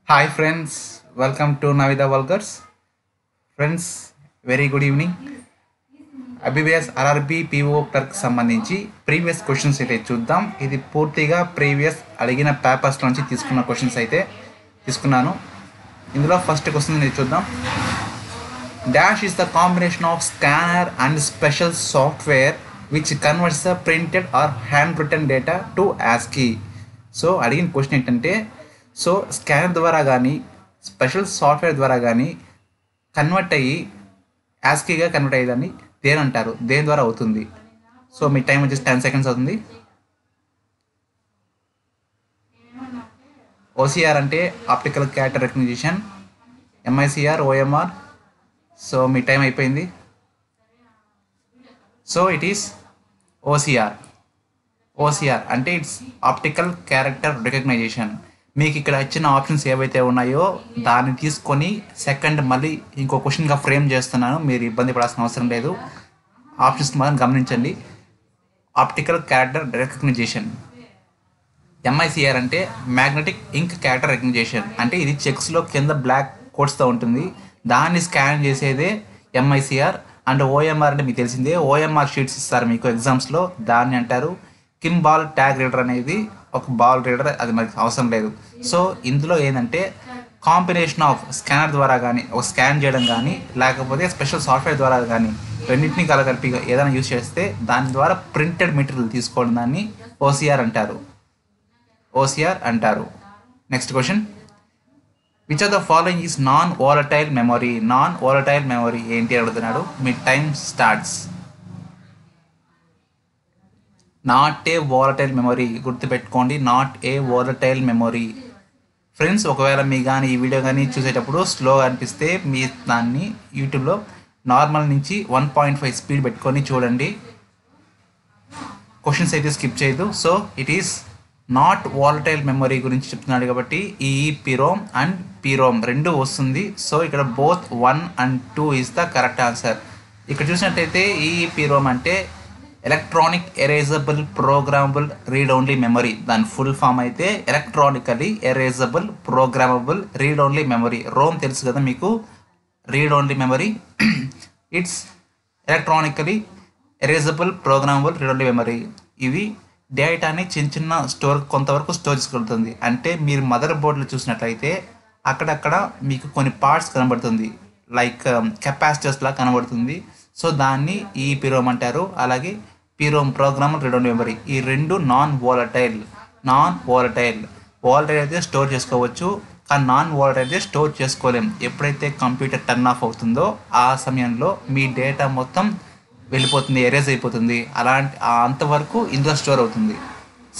Hi friends, welcome to నవిదా వల్గర్స్. Friends, very good evening. IBPS RRB PO clerk సంబంధించి previous questions అయితే చూద్దాం. ఇది పూర్తిగా ప్రీవియస్ అడిగిన పేపర్స్ నుంచి తీసుకున్న క్వశ్చన్స్ అయితే తీసుకున్నాను. ఇందులో ఫస్ట్ క్వశ్చన్ ఇది చూద్దాం. Dash is the combination of scanner and special software which converts the printed or hand written data to ASCII. So అడిగిన క్వశ్చన్ ఏంటంటే, సో స్కానర్ ద్వారా కానీ స్పెషల్ సాఫ్ట్వేర్ ద్వారా కానీ కన్వర్ట్ అయ్యి ASCIIగా కన్వర్ట్ అయ్యేదాన్ని దేని అంటారు, దేని ద్వారా అవుతుంది? సో మీ టైం వచ్చేసి 10 సెకండ్స్ అవుతుంది. ఓసిఆర్ అంటే optical character recognition, MICR, OMR. So మీ టైం అయిపోయింది. సో ఇట్ ఈస్ ఓసిఆర్ అంటే ఇట్స్ ఆప్టికల్ క్యారెక్టర్ రికగ్నైజేషన్. మీకు ఇక్కడ ఇచ్చిన ఆప్షన్స్ ఏవైతే ఉన్నాయో దాన్ని తీసుకొని సెకండ్ మళ్ళీ ఇంకో క్వశ్చన్గా ఫ్రేమ్ చేస్తున్నాను. మీరు ఇబ్బంది పడాల్సిన అవసరం లేదు. ఆప్షన్స్ మాత్రం గమనించండి. Optical character recognition. MICR అంటే మ్యాగ్నెటిక్ ఇంక్ క్యారెక్టర్ రికగ్నైజేషన్. అంటే ఇది చెక్స్లో కింద బ్లాక్ కోడ్స్తో ఉంటుంది, దాన్ని స్కాన్ చేసేదే MICR. అండ్ OMR అంటే మీకు తెలిసిందే, OMR షీట్స్ ఇస్తారు మీకు ఎగ్జామ్స్లో, దాన్ని అంటారు. కింబాల్ ట్యాగ్ రీడర్ అనేది ఒక బాల్ రీడర్, అది మనకి అవసరం లేదు. సో ఇందులో ఏంటంటే కాంబినేషన్ ఆఫ్ స్కానర్ ద్వారా కానీ ఒక స్కాన్ చేయడం కానీ లేకపోతే స్పెషల్ సాఫ్ట్వేర్ ద్వారా కానీ రెండింటినీ కలగలిపి ఏదైనా యూజ్ చేస్తే దాని ద్వారా ప్రింటెడ్ మెటీరియల్ తీసుకోవడం దాన్ని OCR అంటారు. Next question. Which of the following is non volatile memory? Non volatile memory ఏంటి అడుగుతున్నాడు. మీ time starts. Not a volatile memory, గుర్తుపెట్టుకోండి, not a volatile memory. Friends, ఒకవేళ మీ కానీ ఈ వీడియో కానీ చూసేటప్పుడు స్లోగా అనిపిస్తే మీ దాన్ని యూట్యూబ్లో నార్మల్ నుంచి 1.5 స్పీడ్ పెట్టుకొని చూడండి. క్వశ్చన్స్ అయితే స్కిప్ చేయదు. So it is not volatile memory గురించి చెప్తున్నాడు కాబట్టి EEPROM అండ్ PROM రెండు వస్తుంది. సో ఇక్కడ both 1 and 2 is the correct answer. ఇక్కడ చూసినట్టయితే EEPROM అంటే electronic erasable programmable read only memory. దాని ఫుల్ ఫామ్ అయితే electronically erasable programmable read only memory. Rome తెలుసు కదా మీకు, read only memory. It's electronically erasable programmable read only memory. ఇవి డేటాని చిన్న చిన్న కొంతవరకు స్టోర్ చేసుకుంటుంది. అంటే మీరు మదర్ బోర్డులో చూసినట్లయితే అక్కడక్కడ మీకు కొన్ని పార్ట్స్ కనబడుతుంది, లైక్ కెపాసిటర్స్ లా కనబడుతుంది. సో దాన్ని EEPROM అంటారు. అలాగే PROM programmable read only memory. ఈ రెండు నాన్ వాలటైల్ అయితే స్టోర్ చేసుకోవచ్చు, కానీ నాన్ వాలటైల్ అయితే స్టోర్ చేసుకోలేం. ఎప్పుడైతే కంప్యూటర్ టర్న్ ఆఫ్ అవుతుందో ఆ సమయంలో మీ డేటా మొత్తం వెళ్ళిపోతుంది, ఎరేజ్ అయిపోతుంది. అంతవరకు ఇందులో స్టోర్ అవుతుంది.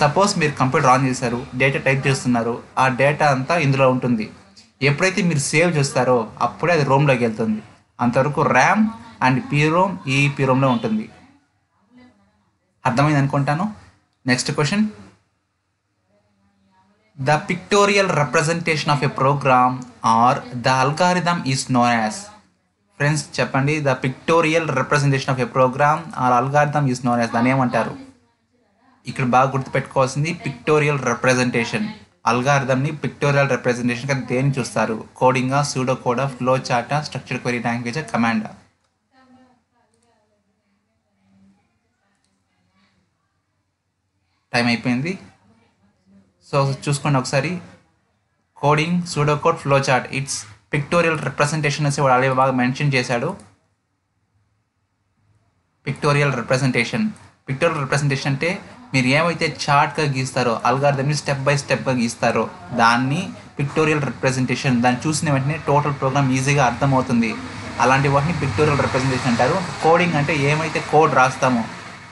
సపోజ్ మీరు కంప్యూటర్ ఆన్ చేశారు, డేటా టైప్ చేస్తున్నారు, ఆ డేటా అంతా ఇందులో ఉంటుంది. ఎప్పుడైతే మీరు సేవ్ చేస్తారో అప్పుడే అది రోమ్లోకి వెళ్తుంది. అంతవరకు ర్యామ్ అండ్ PROM EEPROMలో ఉంటుంది. అర్థమైంది అనుకుంటాను. Next question. The pictorial representation of a program or the algorithm is known as. Friends చెప్పండి. The pictorial representation of a program or algorithm is known as. దాన్ని ఏమంటారు? ఇక్కడ బాగా గుర్తుపెట్టుకోవాల్సింది పిక్టోరియల్ రిప్రజెంటేషన్. అల్గారిథమ్ని పిక్టోరియల్ రిప్రజెంటేషన్గా దేన్ని చూస్తారు? కోడింగా, సూడో కోడా, ఫ్లో చార్టా, స్ట్రక్చర్డ్ క్వెరీ లాంగ్వేజ్, కమాండా? టైం అయిపోయింది. సో చూసుకోండి ఒకసారి. Coding, pseudo code, flow chart. Its pictorial representation అనేసి వాడు అదే బాగా మెన్షన్ చేశాడు. పిక్టోరియల్ రిప్రజెంటేషన్ అంటే మీరు ఏమైతే చార్ట్గా గీస్తారో, అల్గారిథమ్ని స్టెప్ బై స్టెప్గా గీస్తారో దాన్ని పిక్టోరియల్ రిప్రజెంటేషన్. దాన్ని చూసిన వెంటనే టోటల్ ప్రోగ్రామ్ ఈజీగా అర్థమవుతుంది. అలాంటి వాటిని పిక్టోరియల్ రిప్రజెంటేషన్ అంటారు. కోడింగ్ అంటే ఏమైతే కోడ్ రాస్తామో,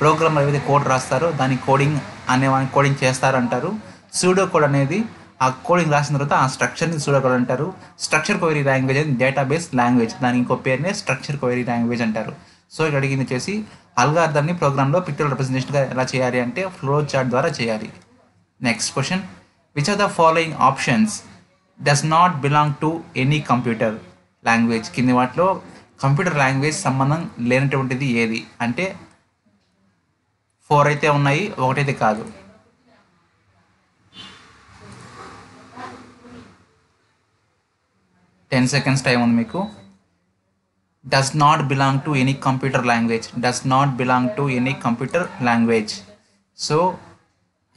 ప్రోగ్రామ్లో ఏవైతే కోడ్ రాస్తారో దాన్ని కోడింగ్ అనేవాడిని కోడింగ్ చేస్తారంటారు. సూడో కోడ్ అనేది ఆ కోడింగ్ రాసిన తర్వాత ఆ స్ట్రక్చర్ని సూడో కోడ్ అంటారు. స్ట్రక్చర్ క్వెరీ లాంగ్వేజ్ అనేది డేటాబేస్ లాంగ్వేజ్, దాని ఇంకో పేరునే స్ట్రక్చర్ క్వెరీ లాంగ్వేజ్ అంటారు. సో ఇక్కడ అడిగింది వచ్చేసి అల్గారిథమ్ని ప్రోగ్రామ్లో పిక్టోరియల్ రిప్రజెంటేషన్గా ఎలా చేయాలి అంటే ఫ్లో చార్ట్ ద్వారా చేయాలి. Next question. Which are the following options does not belong to any computer language? కింది వాటిలో కంప్యూటర్ లాంగ్వేజ్ సంబంధం లేనటువంటిది ఏది అంటే 4 అయితే ఉన్నాయి, ఒకటైతే కాదు. 10 seconds టైం ఉంది మీకు. Does not belong to any computer language. Does not belong to any computer language. So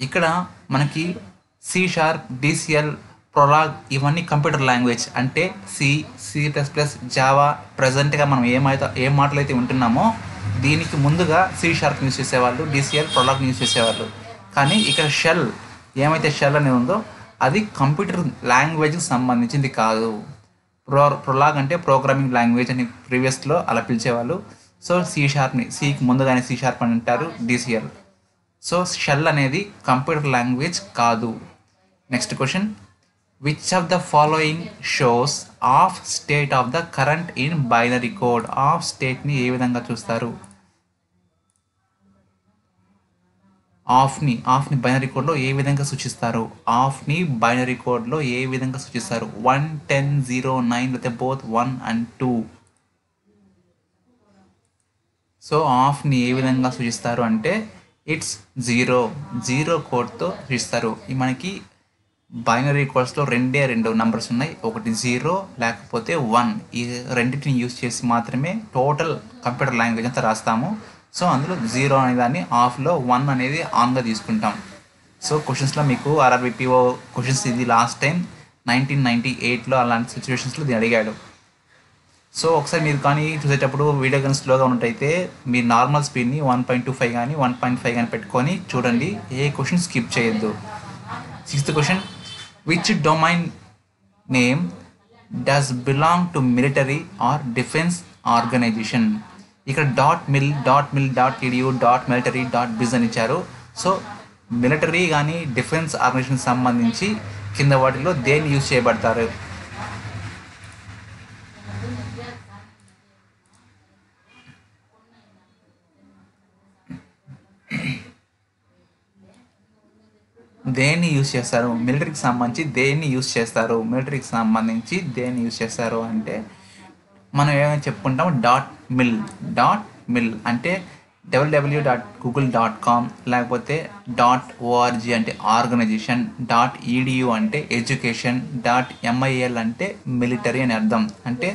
ఇక్కడ మనకి సి#, డిసిఎల్, ప్రొలాగ్ ఇవన్నీ కంప్యూటర్ లాంగ్వేజ్. అంటే సి++, జావా ప్రజెంట్గా మనం ఏం మాటలు అయితే ఉంటున్నామో దీనికి ముందుగా సి# యూస్ చేసేవాళ్ళు, డిసిఎల్, ప్రొలాగ్ యూస్ చేసేవాళ్ళు. కానీ ఇక్కడ షెల్ ఏమైతే షెల్ అనేది ఉందో అది కంప్యూటర్ లాంగ్వేజ్కి సంబంధించింది కాదు. ప్రొలాగ్ అంటే ప్రోగ్రామింగ్ లాంగ్వేజ్ అని ప్రీవియస్లో అలా పిలిచేవాళ్ళు. సో సి#ని సికి ముందుగానే సి# అని అంటారు, డిసిఎల్. సో షెల్ అనేది కంప్యూటర్ లాంగ్వేజ్ కాదు. Next question, which of the following shows off state of the current in binary code. Off స్టేట్ని ఏ విధంగా చూస్తారు? ఆఫ్ని బైనరీ కోడ్లో ఏ విధంగా సూచిస్తారు? 1, 10, 0, 9 లేకపోతే బోత్ 1 and 2. సో ఆఫ్ని ఏ విధంగా సూచిస్తారు అంటే ఇట్స్ జీరో కోడ్తో సూచిస్తారు. మనకి బైనరీ కోడ్స్లో రెండు నంబర్స్ ఉన్నాయి, ఒకటి 0 లేకపోతే 1. ఈ రెండింటిని యూస్ చేసి మాత్రమే టోటల్ కంప్యూటర్ లాంగ్వేజ్ అంతా రాస్తాము. సో అందులో 0 అనే దాన్ని ఆఫ్లో, 1 అనేది ఆన్గా తీసుకుంటాం. సో క్వశ్చన్స్లో మీకు RRBPO క్వశ్చన్స్ ఇది లాస్ట్ టైం 1998లో అలాంటి సిచ్యువేషన్స్లో దీన్ని అడిగాడు. సో ఒకసారి మీరు కానీ చూసేటప్పుడు వీడియో కానీ స్లోగా ఉన్నట్టయితే మీ నార్మల్ స్పీడ్ని 1.25 కానీ 1.5 కానీ పెట్టుకొని చూడండి, ఏ క్వశ్చన్ స్కిప్ చేయొద్దు. 6th question, which domain name does belong to military or defence organisation? ఇక్కడ .mil, .edu, .military, .biz అని ఇచ్చారు. సో మిలిటరీ కానీ డిఫెన్స్ ఆర్గనైజేషన్ సంబంధించి కింద వాటిలో దేన్ని యూజ్ చేయబడతారు? దేన్ని యూజ్ చేస్తారు? మిలిటరీకి సంబంధించి దేన్ని యూజ్ చేస్తారు అంటే మనం ఏమైనా చెప్పుకుంటాం .mil అంటే www.google.com లేకపోతే .org అంటే ఆర్గనైజేషన్, .edu అంటే ఎడ్యుకేషన్, .mil అంటే మిలిటరీ అని అర్థం. అంటే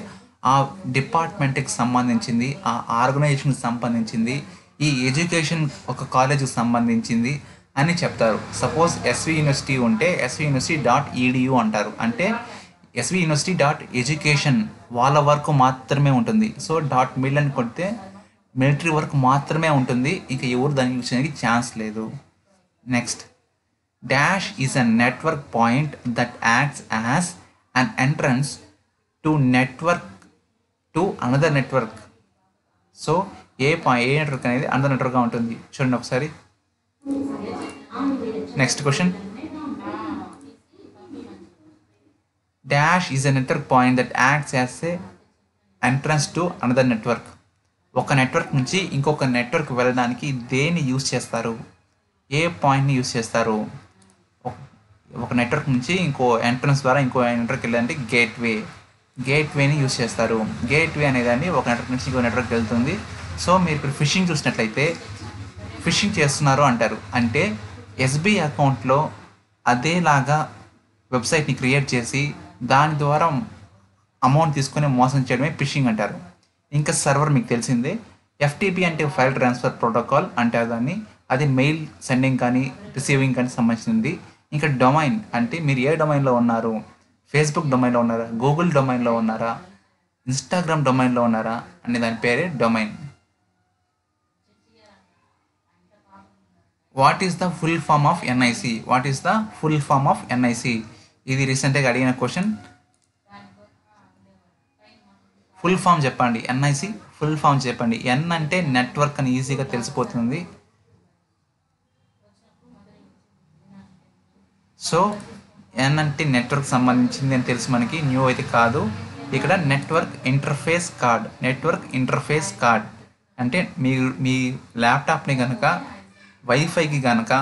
ఆ డిపార్ట్మెంట్కి సంబంధించింది, ఆ ఆర్గనైజేషన్కి సంబంధించింది, ఈ ఎడ్యుకేషన్ ఒక కాలేజ్కి సంబంధించింది అని చెప్తారు. సపోజ్ ఎస్వి యూనివర్సిటీ ఉంటే ఎస్వి యూనివర్సిటీ .edu అంటారు. అంటే ఎస్వి యూనివర్సిటీ .education వాళ్ళ వర్క్ మాత్రమే ఉంటుంది. సో .mil అని కొడితే మిలిటరీ వర్క్ మాత్రమే ఉంటుంది, ఇంకా ఎవరు దాన్ని యూజ్ చేయడానికి ఛాన్స్ లేదు. Next, dash is a network point that acts as an entrance to another network. So A network అనేది అనదర్ నెట్వర్క్గా ఉంటుంది. చూడండి ఒకసారి. Next question, dash is a network point that acts as a entrance to another network. ఒక network నుంచి ఇంకొక network వెళ్ళడానికి దేన్ని use చేస్తారు? ఏ పాయింట్ని యూజ్ చేస్తారు? ఒక నెట్వర్క్ నుంచి ఇంకో ఎంట్రన్స్ ద్వారా ఇంకో నెట్వర్క్ వెళ్ళాలంటే గేట్వేని యూజ్ చేస్తారు. గేట్వే అనేదాన్ని ఒక నెట్వర్క్ నుంచి ఇంకో నెట్వర్క్ వెళ్తుంది. సో మీరు ఇప్పుడు ఫిషింగ్ చూసినట్లయితే ఫిషింగ్ చేస్తున్నారు అంటారు. అంటే SBI అకౌంట్లో అదేలాగా వెబ్సైట్ని క్రియేట్ చేసి దాని ద్వారా అమౌంట్ తీసుకొని మోసం చేయడమే ఫిషింగ్ అంటారు. ఇంకా సర్వర్ మీకు తెలిసిందే. FTP అంటే ఫైల్ ట్రాన్స్ఫర్ ప్రోటోకాల్ అంటారు దాన్ని. అది మెయిల్ సెండింగ్ కానీ రిసీవింగ్ కానీ సంబంధించింది. ఇంకా డొమైన్ అంటే మీరు ఏ డొమైన్లో ఉన్నారు? ఫేస్బుక్ డొమైన్లో ఉన్నారా, గూగుల్ డొమైన్లో ఉన్నారా, ఇన్స్టాగ్రామ్ డొమైన్లో ఉన్నారా అనే దాని పేరే domain. What is the full form of NIC? ఇది రీసెంట్గా అడిగిన క్వశ్చన్. ఫుల్ ఫామ్ చెప్పండి. NIC ఫుల్ ఫామ్ చెప్పండి. N అంటే నెట్వర్క్ అని ఈజీగా తెలిసిపోతుంది. సో N అంటే నెట్వర్క్ సంబంధించింది అని తెలుసు మనకి, న్యూ అయితే కాదు. ఇక్కడ నెట్వర్క్ ఇంటర్ఫేస్ కార్డ్ అంటే మీరు మీ ల్యాప్టాప్ని కనుక వైఫైకి కనుక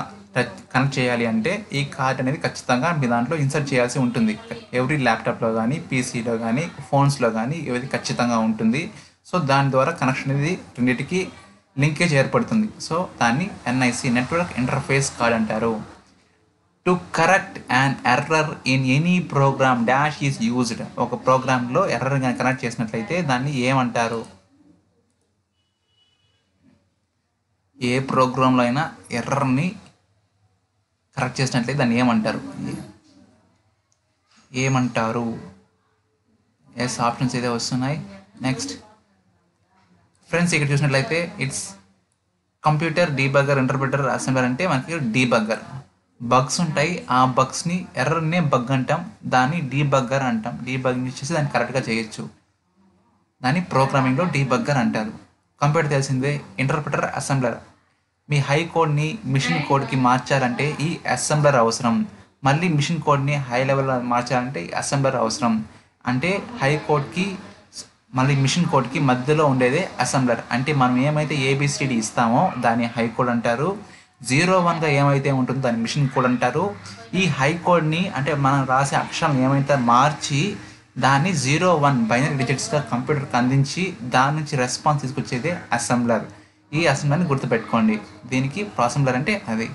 కనెక్ట్ చేయాలి అంటే ఈ కార్డ్ అనేది ఖచ్చితంగా మీ దాంట్లో ఇన్సర్ట్ చేయాల్సి ఉంటుంది. ఎవ్రీ ల్యాప్టాప్లో కానీ, పీసీలో కానీ, ఫోన్స్లో కానీ ఇది ఖచ్చితంగా ఉంటుంది. సో దాని ద్వారా కనెక్షన్ అనేది రెండింటికి లింకేజ్ ఏర్పడుతుంది. సో దాన్ని NIC నెట్వర్క్ ఇంటర్ఫేస్ కార్డ్ అంటారు. To correct an error in any program dash is used. ఒక ప్రోగ్రాంలో ఎర్రర్ కానీ కనెక్ట్ చేసినట్లయితే దాన్ని ఏమంటారు? ఏ ప్రోగ్రాంలో అయినా ఎర్రర్ని కరెక్ట్ చేసినట్లయితే దాన్ని ఏమంటారు? ఏమంటారు? ఎస్, ఆప్షన్స్ అయితే వస్తున్నాయి. నెక్స్ట్ ఫ్రెండ్స్, ఇక్కడ చూసినట్లయితే it's computer debugger interpreter assembler అంటే మనకి డీబగ్గర్. బగ్స్ ఉంటాయి, ఆ బగ్స్ని ఎర్రర్నే బగ్ అంటాం, దాన్ని డీబగ్గర్ అంటాం. డీబగ్ చేసి దాన్ని కరెక్ట్గా చేయొచ్చు, దాన్ని ప్రోగ్రామింగ్లో డీబగ్గర్ అంటారు. కంప్యూటర్ తెలిసిందే, ఇంటర్ప్రిటర్ అసెంబ్లర్. మీ హై కోడ్ని మిషన్ కోడ్కి మార్చాలంటే ఈ అసెంబ్లర్ అవసరం. మళ్ళీ మిషన్ కోడ్ని హై లెవెల్లో మార్చాలంటే ఈ అసెంబ్లర్ అవసరం. అంటే హై కోడ్కి మళ్ళీ మిషన్ కోడ్కి మధ్యలో ఉండేదే అసెంబ్లర్. అంటే మనం ఏమైతే ఏబిసిడి ఇస్తామో దాన్ని హై కోడ్ అంటారు. 0-1గా ఏమైతే ఉంటుందో దాన్ని మిషన్ కోడ్ అంటారు. ఈ హై కోడ్ని అంటే మనం రాసే అక్షరం ఏమైతే మార్చి దాన్ని 0-1 బైనరీ డిజిట్స్గా కంప్యూటర్కి అందించి దాని నుంచి రెస్పాన్స్ తీసుకొచ్చేదే అసెంబ్లర్. ఈ అసెంబ్లర్ని గుర్తుపెట్టుకోండి, దీనికి అసెంబ్లర్ అంటే అది.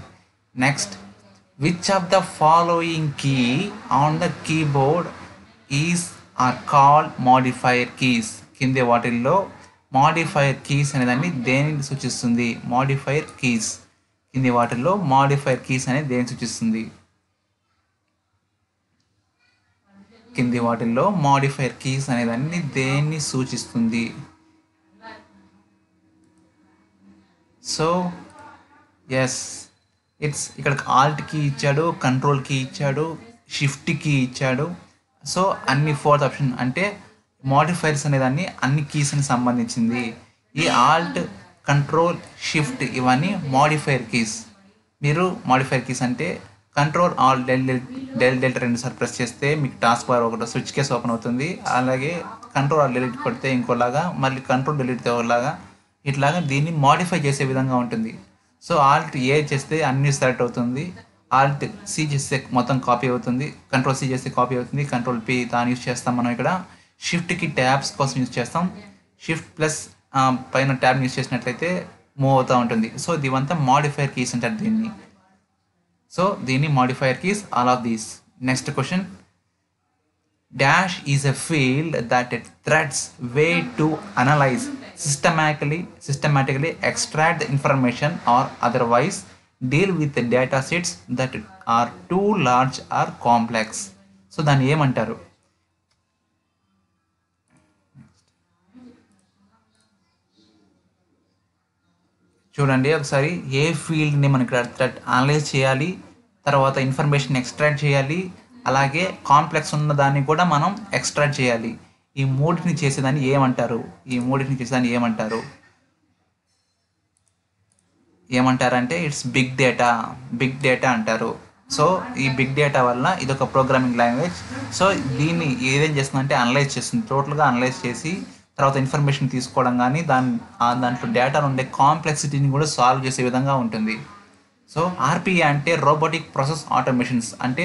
Next, which of the following key on the keyboard is or called modifier keys? కింది వాటిల్లో మోడిఫైయర్ కీస్ అనేదాన్ని దేనిని సూచిస్తుంది? మోడిఫైయర్ కీస్, కింది వాటిల్లో మోడిఫైయర్ కీస్ అనేది దేని సూచిస్తుంది? కింది వాటిల్లో మోడిఫైయర్ కీస్ అనేదాన్ని దేన్ని సూచిస్తుంది? సో ఎస్, ఇక్కడ ఆల్ట్ కీ ఇచ్చాడు, కంట్రోల్ కీ ఇచ్చాడు, షిఫ్ట్ కీ ఇచ్చాడు. సో అన్ని 4th ఆప్షన్ అంటే మోడిఫైర్స్ అనేదాన్ని అన్ని కీస్ని సంబంధించింది. ఈ ఆల్ట్, కంట్రోల్, షిఫ్ట్ ఇవన్నీ మోడిఫైర్ కీస్. మీరు మోడిఫైర్ కీస్ అంటే కంట్రోల్ ఆల్ డెల్టా 2 సార్లు ప్రెస్ చేస్తే మీకు టాస్క్ బార్ ఒకటి స్విచ్ కేస్ ఓపెన్ అవుతుంది. అలాగే కంట్రోల్ ఆల్ డెలీట్ కొడితే ఇంకోలాగా, మళ్ళీ కంట్రోల్ డెలీట్ ఒకలాగా, ఇట్లాగా దీన్ని మోడిఫై చేసే విధంగా ఉంటుంది. సో ఆల్ట్ ఏ చేస్తే అన్ని సెలెక్ట్ అవుతుంది, ఆల్ట్ సి చేస్తే మొత్తం కాపీ అవుతుంది, కంట్రోల్ సి చేస్తే కాపీ అవుతుంది, కంట్రోల్ పి దాన్ని యూజ్ చేస్తాం మనం. ఇక్కడ షిఫ్ట్కి ట్యాబ్స్ కోసం యూజ్ చేస్తాం, షిఫ్ట్ ప్లస్ పైన ట్యాబ్ యూజ్ చేసినట్లయితే మూవ్ అవుతూ ఉంటుంది. సో ఇవంతా మోడిఫైర్ కీస్ అంటారు దీన్ని. సో దీన్ని modifier keys, all of these. Next question, dash is a field that threads way to analyze, systematically extract the information or otherwise deal with the data sets that are too large or complex. So దాన్ని ఏమంటారు? చూడండి ఒకసారి, ఏ ఫీల్డ్ని మనం ఇక్కడ analyse చేయాలి, తర్వాత information extract చేయాలి, అలాగే కాంప్లెక్స్ ఉన్న దాన్ని కూడా మనం ఎక్స్ట్రాక్ట్ చేయాలి. ఈ మూడింటిని చేసేదాన్ని ఏమంటారు? ఏమంటారంటే ఇట్స్ బిగ్ డేటా అంటారు. సో ఈ బిగ్ డేటా వల్ల ఇదొక ప్రోగ్రామింగ్ లాంగ్వేజ్. సో దీన్ని ఏదేం చేస్తుందంటే అనలైజ్ చేస్తుంది, టోటల్గా అనలైజ్ చేసి తర్వాత ఇన్ఫర్మేషన్ తీసుకోవడం కానీ దాంట్లో డేటాలో ఉండే కాంప్లెక్సిటీని కూడా సాల్వ్ చేసే విధంగా ఉంటుంది. సో ఆర్పిఏ అంటే రోబోటిక్ ప్రాసెస్ ఆటోమేషన్స్, అంటే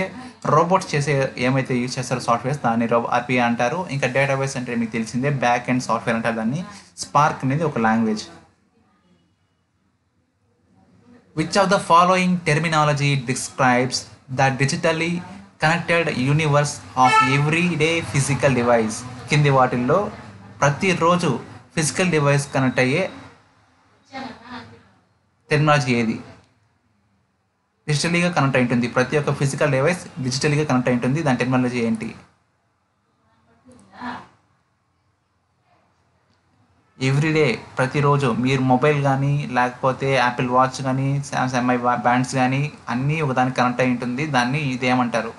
రోబోట్స్ చేసే ఏమైతే యూజ్ చేస్తారో సాఫ్ట్వేర్స్ దాన్ని ఆర్పిఏ అంటారు. ఇంకా డేటాబేస్ అంటే మీకు తెలిసిందే, బ్యాక్ ఎండ్ సాఫ్ట్వేర్ అంటారు దాన్ని. స్పార్క్ అనేది ఒక language. Which of the following terminology describes the digitally connected universe of everyday physical device? కింది వాటిల్లో ప్రతిరోజు ఫిజికల్ డివైస్ కనెక్ట్ అయ్యే టెర్మినాలజీ ఏది? డిజిటలీగా కనెక్ట్ అయి ఉంటుంది, ప్రతి ఒక్క ఫిజికల్ డివైస్ డిజిటలీగా కనెక్ట్ అయి ఉంటుంది, దాని టెక్నాలజీ ఏంటి? ఎవ్రీడే, ప్రతిరోజు మీరు మొబైల్ కానీ లేకపోతే యాపిల్ వాచ్ కానీ సామ్సంగ్ ఎంఐ బ్యాండ్స్ కానీ అన్నీ ఒకదానికి కనెక్ట్ అయి ఉంటుంది, దాన్ని ఇదేమంటారు?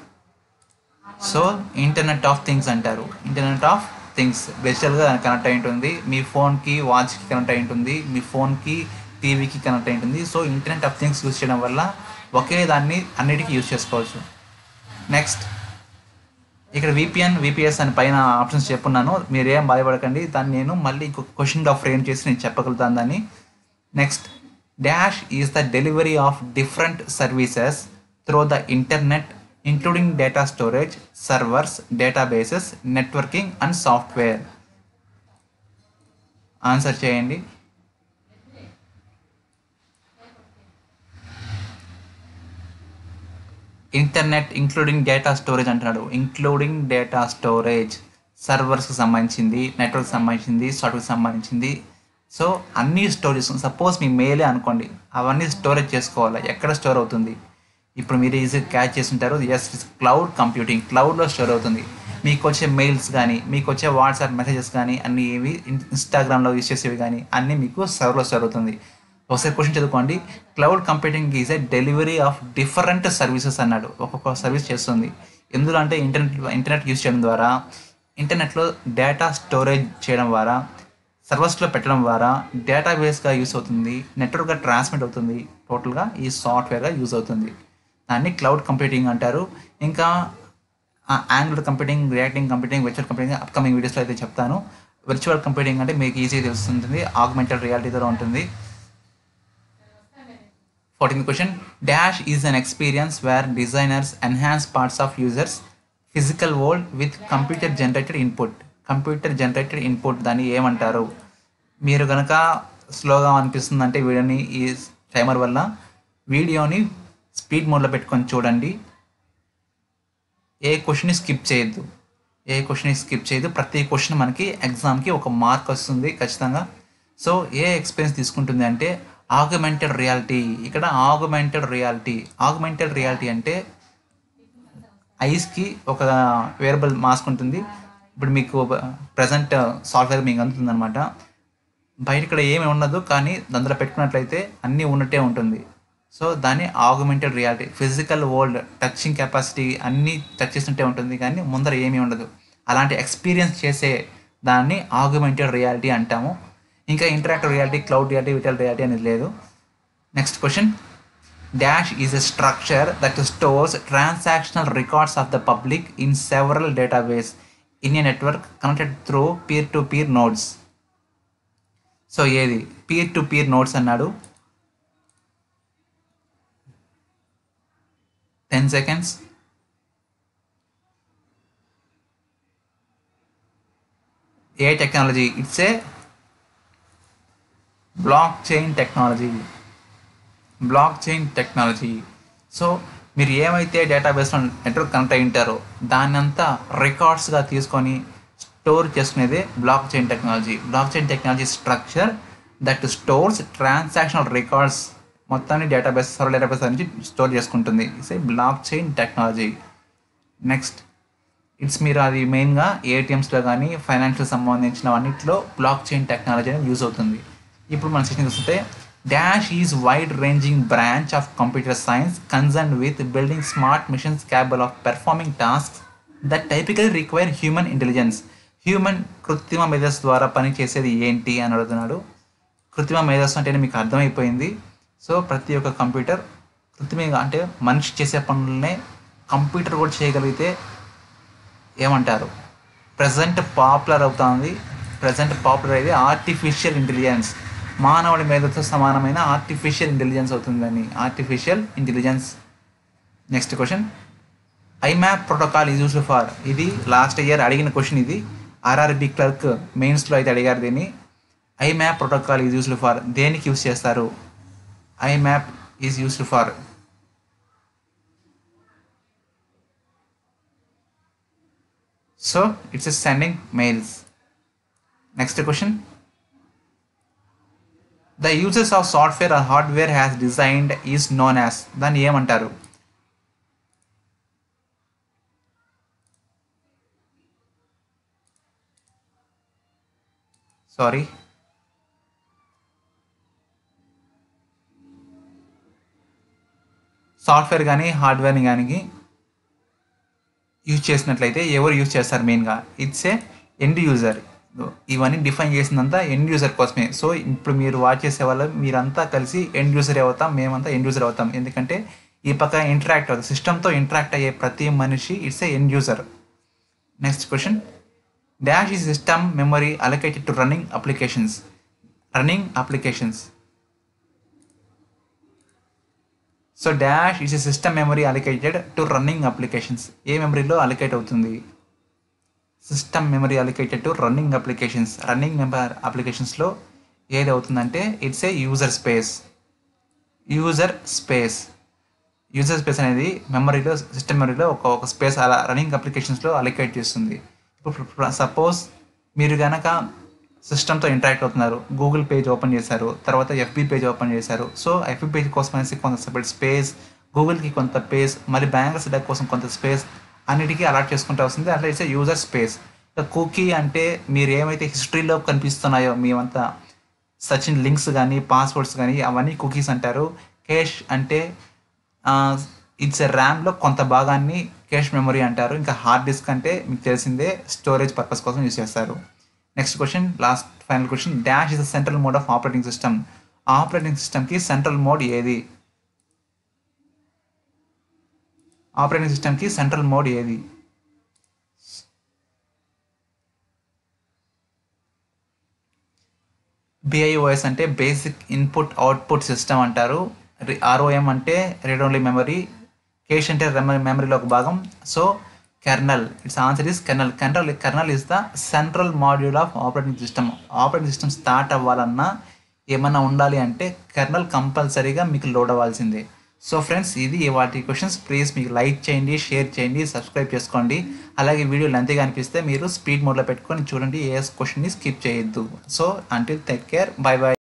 సో ఇంటర్నెట్ ఆఫ్ థింగ్స్ అంటారు. ఇంటర్నెట్ ఆఫ్ థింగ్స్ డిజిటల్గా కనెక్ట్ అయి ఉంటుంది, మీ ఫోన్కి వాచ్కి కనెక్ట్ అయి ఉంటుంది, మీ ఫోన్కి టీవీకి కనెక్ట్ అయి ఉంటుంది. So internet of things use చేయడం వల్ల ఒకే దాన్ని అన్నిటికీ యూజ్ చేసుకోవచ్చు. నెక్స్ట్, ఇక్కడ విపిఎస్ అని పైన ఆప్షన్స్ చెప్పున్నాను, మీరు ఏం బాధపడకండి, దాన్ని నేను మళ్ళీ ఇంకొక క్వశ్చన్గా ఫ్రేమ్ చేసి నేను చెప్పగలుగుతాను దాన్ని. Next, dash is the delivery of different services through the internet including data storage, servers, databases, networking and software. Answer చేయండి. ఇంటర్నెట్ ఇంక్లూడింగ్ డేటా స్టోరేజ్ అంటున్నాడు. ఇంక్లూడింగ్ డేటా స్టోరేజ్ సర్వర్స్కి సంబంధించింది, నెట్వర్క్ సంబంధించింది, సాఫ్ట్వేర్కి సంబంధించింది. సో అన్నీ స్టోర్ చేసుకుంది. సపోజ్ మీ మెయిలే అనుకోండి, అవన్నీ storage చేసుకోవాలి. ఎక్కడ స్టోర్ అవుతుంది? ఇప్పుడు మీరు ఈజీగా క్యాచ్ చేస్తుంటారు. ఎస్, క్లౌడ్ కంప్యూటింగ్, క్లౌడ్లో స్టోర్ అవుతుంది. మీకు వచ్చే మెయిల్స్ కానీ, మీకు వచ్చే వాట్సాప్ మెసేజెస్ కానీ, అన్నీ ఏవి ఇన్స్టాగ్రామ్లో యూస్ చేసేవి కానీ అన్నీ మీకు సర్వర్లో స్టోర్ అవుతుంది. ఒకసారి క్వశ్చన్ చదువుకోండి. Cloud computing is a delivery of different services అన్నాడు. ఒక్కొక్క సర్వీస్ చేస్తుంది. ఎందులో అంటే ఇంటర్నెట్ యూస్ చేయడం ద్వారా, ఇంటర్నెట్లో డేటా స్టోరేజ్ చేయడం ద్వారా, సర్వర్స్లో పెట్టడం ద్వారా డేటాబేస్గా యూస్ అవుతుంది, నెట్వర్క్గా ట్రాన్స్మిట్ అవుతుంది, టోటల్గా ఈ సాఫ్ట్వేర్గా యూజ్ అవుతుంది. దాన్ని క్లౌడ్ కంప్యూటింగ్ అంటారు. ఇంకా angular computing, reacting computing, virtual computing upcoming వీడియోస్లో అయితే చెప్తాను. వర్చువల్ కంప్యూటింగ్ అంటే మీకు ఈజీగా తెలుస్తుంది, ఆగ్మెంటెడ్ రియాలిటీతో ఉంటుంది. 14th question. Dash is an experience where designers enhance parts of users' physical world with computer generated input. Computer generated input దాన్ని ఏమంటారు? మీరు కనుక స్లోగా అనిపిస్తుందంటే వీడియోని ఈ టైమర్ వల్ల వీడియోని స్పీడ్ మోడ్లో పెట్టుకొని చూడండి. ఏ క్వశ్చన్ని స్కిప్ చేయొద్దు. ప్రతి క్వశ్చన్ మనకి ఎగ్జామ్కి ఒక మార్క్ వస్తుంది ఖచ్చితంగా. సో ఏ ఎక్స్పీరియన్స్ తీసుకుంటుంది అంటే ఆగ్మెంటెడ్ రియాలిటీ. ఇక్కడ ఆగ్మెంటెడ్ రియాలిటీ అంటే ఐస్కి ఒక వేరబుల్ మాస్క్ ఉంటుంది. ఇప్పుడు మీకు ప్రజెంట్ సాఫ్ట్వేర్ మీకు అందుతుంది అనమాట. బయట ఇక్కడ ఏమి ఉండదు, కానీ అందులో పెట్టుకున్నట్లయితే అన్నీ ఉన్నట్టే ఉంటుంది. సో దాన్ని augmented reality. Physical world touching capacity అన్నీ టచ్ చేసినట్టే ఉంటుంది, కానీ ముందర ఏమీ ఉండదు. అలాంటి ఎక్స్పీరియన్స్ చేసే దాన్ని ఆగ్మెంటెడ్ రియాలిటీ అంటాము. ఇంకా interactive reality, cloud reality, virtual reality అనేది లేదు. Next question. Dash is a structure that stores transactional records of the public in several databases in a network connected through peer-to-peer nodes. So ఏది peer-to-peer nodes అన్నాడు. 10 seconds. A technology? It's a block chain technology. So మీరు ఏమైతే డేటాబేస్లో network connect అయి ఉంటారో దాన్ని అంతా రికార్డ్స్గా తీసుకొని స్టోర్ చేసుకునేదే block chain technology structure that stores transactional records మొత్తాన్ని సర్వర్ డేటాబేస్ నుంచి స్టోర్ చేసుకుంటుంది. It's a block chain technology. Next మీరు అది మెయిన్గా ఏటీఎమ్స్లో కానీ ఫైనాన్షియల్ సంబంధించిన అన్నింటిలో బ్లాక్ చైన్ టెక్నాలజీ అనేది యూజ్ అవుతుంది. ఇప్పుడు మన సెషన్ చూస్తే Dash is wide-ranging branch of computer science concerned with building smart machines capable of performing tasks that typically require human intelligence. కృత్రిమ మేధస్సు ద్వారా పని చేసేది ఏంటి అని అడుగుతున్నాడు. కృత్రిమ మేధస్సు అంటే మీకు అర్థమైపోయింది. సో ప్రతి ఒక్క కంప్యూటర్ కృత్రిమంగా అంటే మనిషి చేసే పనులనే కంప్యూటర్ కూడా చేయగలిగితే ఏమంటారు? ప్రజెంట్ పాపులర్ అయ్యేది ఆర్టిఫిషియల్ ఇంటెలిజెన్స్. మానవుడి మేధతో సమానమైన ఆర్టిఫిషియల్ ఇంటెలిజెన్స్ అవుతుందని. Next question. IMAP protocol is used for. ఇది లాస్ట్ ఇయర్ అడిగిన క్వశ్చన్. ఇది ఆర్ఆర్బి క్లర్క్ మెయిన్స్లో అయితే అడిగారు దీన్ని. IMAP protocol is used for దేనికి యూజ్ చేస్తారు? IMAP is used for so it's sending mails. Next question. The uses of software or hardware has designed is known as. దాన్ని ఏమంటారు? సాఫ్ట్వేర్ కానీ హార్డ్వేర్ని కానీ యూజ్ చేసినట్లయితే ఎవరు యూజ్ చేస్తారు మెయిన్గా? It's a end user. ఇవన్నీ డిఫైన్ చేసిందంతా ఎండ్ యూజర్ కోసమే. సో ఇప్పుడు మీరు వాచ్ చేసే వాళ్ళు మీరంతా కలిసి ఎండ్ యూజర్ అవుతాం, మేమంతా ఎండ్ యూజర్ అవుతాం. ఎందుకంటే ఈ పక్క ఇంటరాక్ట్ అవుతుంది, సిస్టమ్తో ఇంటరాక్ట్ అయ్యే ప్రతి మనిషి it's a end user. Next question. Dash is system memory allocated to running applications. So dash is a system memory allocated to running applications. ఏ మెమరీలో అలొకేట్ అవుతుంది? System memory allocated to running అప్లికేషన్స్లో ఏది అవుతుందంటే it's a user space. User space అనేది మెమరీలో system మెమరీలో ఒక స్పేస్ అలా రన్నింగ్ అప్లికేషన్స్లో అలికేట్ చేస్తుంది. ఇప్పుడు సపోజ్ మీరు కనుక సిస్టమ్తో ఇంటరాక్ట్ అవుతున్నారు, గూగుల్ పేజ్ ఓపెన్ చేశారు, తర్వాత ఎఫ్బి పేజ్ ఓపెన్ చేశారు. సో ఎఫ్బి పేజ్ కోసం అనేసి కొంత సెపరేట్ స్పేస్, గూగుల్కి కొంత స్పేస్, మళ్ళీ బ్యాంగర్స్ డెక్ కోసం కొంత స్పేస్, అన్నిటికీ అలాట్ చేసుకుంటూ వస్తుంది. అట్లా ఇట్స్ యూజర్ స్పేస్. కుకీ అంటే మీరు ఏమైతే హిస్టరీలో కనిపిస్తున్నాయో మేమంతా సచిన్ లింక్స్ కానీ పాస్వర్డ్స్ కానీ అవన్నీ కుకీస్ అంటారు. కేష్ అంటే ఇట్స్ ర్యామ్లో కొంత భాగాన్ని కేష్ మెమరీ అంటారు. ఇంకా హార్డ్ డిస్క్ అంటే మీకు తెలిసిందే స్టోరేజ్ పర్పస్ కోసం యూజ్ చేస్తారు. Next question, last final question. Dash is the central mode of operating system. Operating సిస్టమ్కి సెంట్రల్ మోడ్ ఏది? ఆపరేటింగ్ సిస్టమ్కి సెంట్రల్ మోడ్ ఏది? బిఐఓఎస్ అంటే బేసిక్ ఇన్పుట్ అవుట్పుట్ సిస్టమ్ అంటారు. ఆర్ఓఎం అంటే రీడ్ ఓన్లీ మెమరీ. కేష్ అంటే మెమరీలో ఒక భాగం. So kernel, it's answer is kernel. Kernel is the central module of operating system. Operating system start అవ్వాలన్నా ఏమన్నా ఉండాలి అంటే కెర్నల్ కంపల్సరీగా మీకు లోడ్ అవ్వాల్సిందే. సో ఫ్రెండ్స్, ఇది వాటి క్వశ్చన్స్. ప్లీజ్ మీకు లైక్ చేయండి, షేర్ చేయండి, సబ్స్క్రైబ్ చేసుకోండి. అలాగే వీడియో లెంతీగా అనిపిస్తే మీరు స్పీడ్ మోడ్లో పెట్టుకొని చూడండి, ఏ క్వశ్చన్ని స్కిప్ చేయొద్దు. So until take care, by by.